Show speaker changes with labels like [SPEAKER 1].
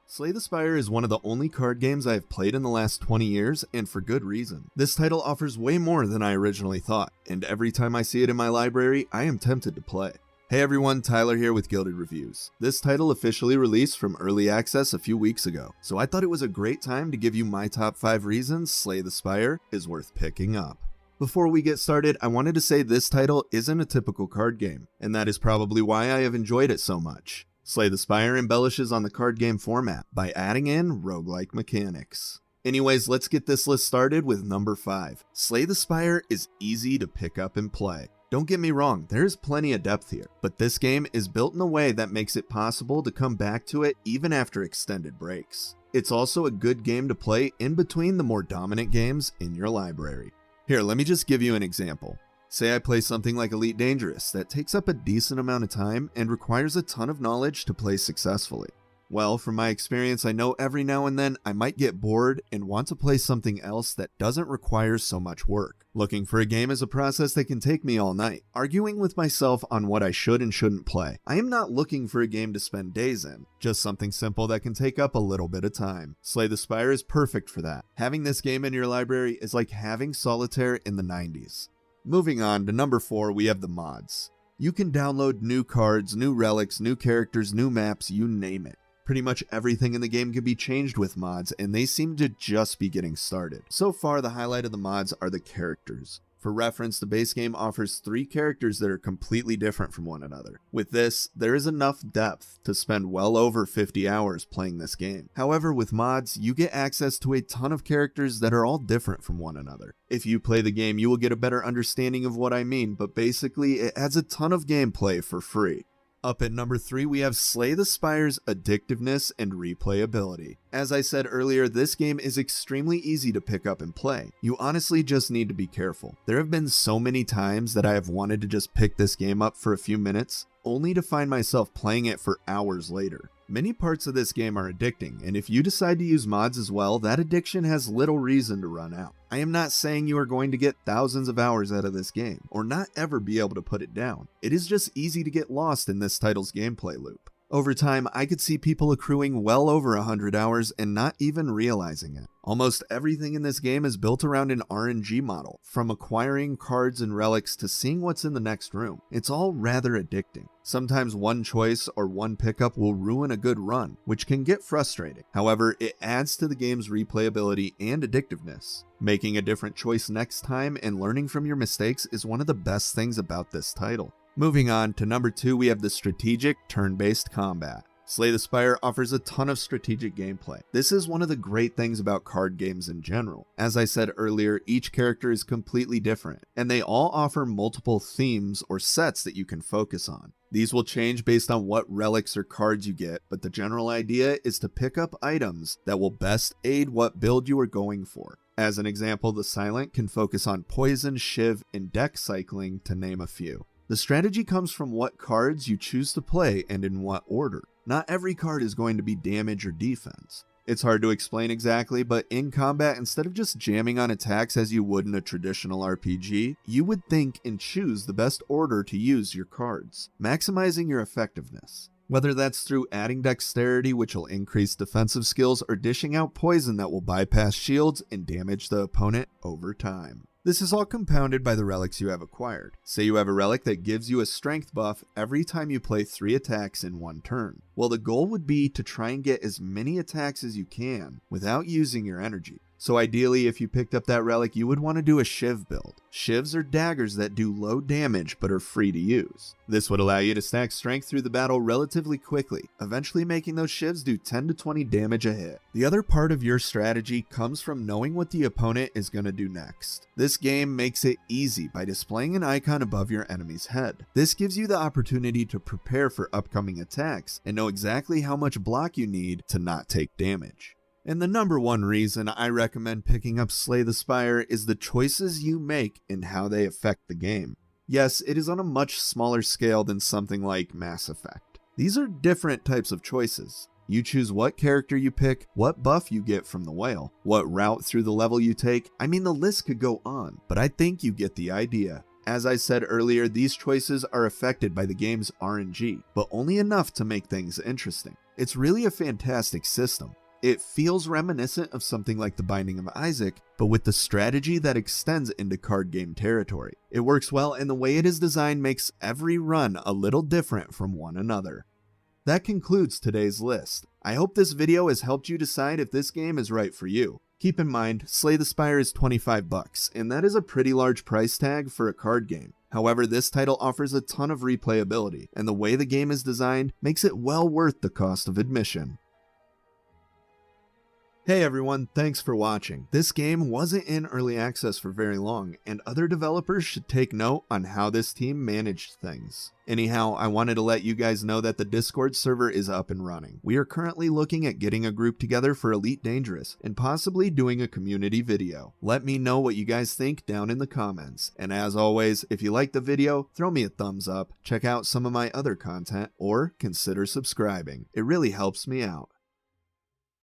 [SPEAKER 1] Slay the Spire is one of the only card games I have played in the last 20 years, and for good reason. This title offers way more than I originally thought, and every time I see it in my library, I am tempted to play. Hey everyone, Tyler here with Gilded Reviews. This title officially released from Early Access a few weeks ago, so I thought it was a great time to give you my top 5 reasons Slay the Spire is worth picking up. Before we get started, I wanted to say this title isn't a typical card game, and that is probably why I have enjoyed it so much. Slay the Spire embellishes on the card game format by adding in roguelike mechanics. Anyways, let's get this list started with number 5. Slay the Spire is easy to pick up and play. Don't get me wrong, there is plenty of depth here, but this game is built in a way that makes it possible to come back to it even after extended breaks. It's also a good game to play in between the more dominant games in your library. Here, let me just give you an example. Say I play something like Elite Dangerous that takes up a decent amount of time and requires a ton of knowledge to play successfully. Well, from my experience, I know every now and then I might get bored and want to play something else that doesn't require so much work. Looking for a game is a process that can take me all night, arguing with myself on what I should and shouldn't play. I am not looking for a game to spend days in, just something simple that can take up a little bit of time. Slay the Spire is perfect for that. Having this game in your library is like having solitaire in the 90s. Moving on to number 4, we have the mods. You can download new cards, new relics, new characters, new maps, you name it. Pretty much everything in the game can be changed with mods, and they seem to just be getting started. So far, the highlight of the mods are the characters. For reference, the base game offers 3 characters that are completely different from one another. With this, there is enough depth to spend well over 50 hours playing this game. However, with mods, you get access to a ton of characters that are all different from one another. If you play the game, you will get a better understanding of what I mean, but basically, it adds a ton of gameplay for free. Up at number 3, we have Slay the Spire's Addictiveness and Replayability. As I said earlier, this game is extremely easy to pick up and play. You honestly just need to be careful. There have been so many times that I have wanted to just pick this game up for a few minutes, only to find myself playing it for hours later. Many parts of this game are addicting, and if you decide to use mods as well, that addiction has little reason to run out. I am not saying you are going to get thousands of hours out of this game, or not ever be able to put it down. It is just easy to get lost in this title's gameplay loop. Over time, I could see people accruing well over 100 hours and not even realizing it. Almost everything in this game is built around an RNG model, from acquiring cards and relics to seeing what's in the next room. It's all rather addicting. Sometimes one choice or one pickup will ruin a good run, which can get frustrating. However, it adds to the game's replayability and addictiveness. Making a different choice next time and learning from your mistakes is one of the best things about this title. Moving on to number 2, we have the strategic turn-based combat. Slay the Spire offers a ton of strategic gameplay. This is one of the great things about card games in general. As I said earlier, each character is completely different, and they all offer multiple themes or sets that you can focus on. These will change based on what relics or cards you get, but the general idea is to pick up items that will best aid what build you are going for. As an example, the Silent can focus on poison, shiv, and deck cycling, to name a few. The strategy comes from what cards you choose to play and in what order. Not every card is going to be damage or defense. It's hard to explain exactly, but in combat, instead of just jamming on attacks as you would in a traditional RPG, you would think and choose the best order to use your cards, maximizing your effectiveness. Whether that's through adding dexterity, which will increase defensive skills, or dishing out poison that will bypass shields and damage the opponent over time. This is all compounded by the relics you have acquired. Say you have a relic that gives you a strength buff every time you play 3 attacks in one turn. Well, the goal would be to try and get as many attacks as you can without using your energy. So ideally, if you picked up that relic, you would want to do a shiv build. Shivs are daggers that do low damage but are free to use. This would allow you to stack strength through the battle relatively quickly, eventually making those shivs do 10 to 20 damage a hit. The other part of your strategy comes from knowing what the opponent is going to do next. This game makes it easy by displaying an icon above your enemy's head. This gives you the opportunity to prepare for upcoming attacks and know exactly how much block you need to not take damage. And the number 1 reason I recommend picking up Slay the Spire is the choices you make and how they affect the game. Yes, it is on a much smaller scale than something like Mass Effect. These are different types of choices. You choose what character you pick, what buff you get from the whale, what route through the level you take. I mean, the list could go on, but I think you get the idea. As I said earlier, these choices are affected by the game's RNG, but only enough to make things interesting. It's really a fantastic system. It feels reminiscent of something like The Binding of Isaac, but with the strategy that extends into card game territory. It works well, and the way it is designed makes every run a little different from one another. That concludes today's list. I hope this video has helped you decide if this game is right for you. Keep in mind, Slay the Spire is $25, and that is a pretty large price tag for a card game. However, this title offers a ton of replayability, and the way the game is designed makes it well worth the cost of admission. Hey everyone, thanks for watching. This game wasn't in early access for very long, and other developers should take note on how this team managed things. Anyhow, I wanted to let you guys know that the Discord server is up and running. We are currently looking at getting a group together for Elite Dangerous, and possibly doing a community video. Let me know what you guys think down in the comments. And as always, if you liked the video, throw me a thumbs up, check out some of my other content, or consider subscribing. It really helps me out.